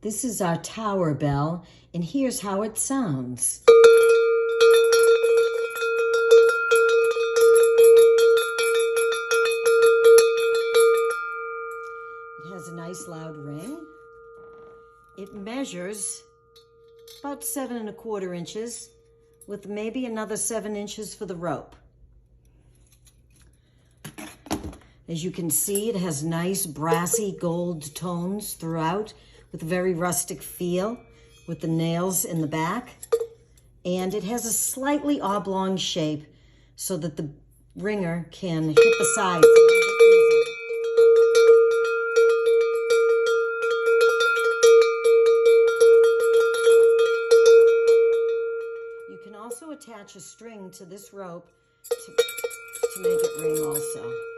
This is our tower bell, and here's how it sounds. It has a nice loud ring. It measures about 7¼ inches with maybe another 7 inches for the rope. As you can see, it has nice brassy gold tones throughout with a very rustic feel with the nails in the back. And it has a slightly oblong shape so that the ringer can hit the sides a little bit easier. You can also attach a string to this rope to make it ring also.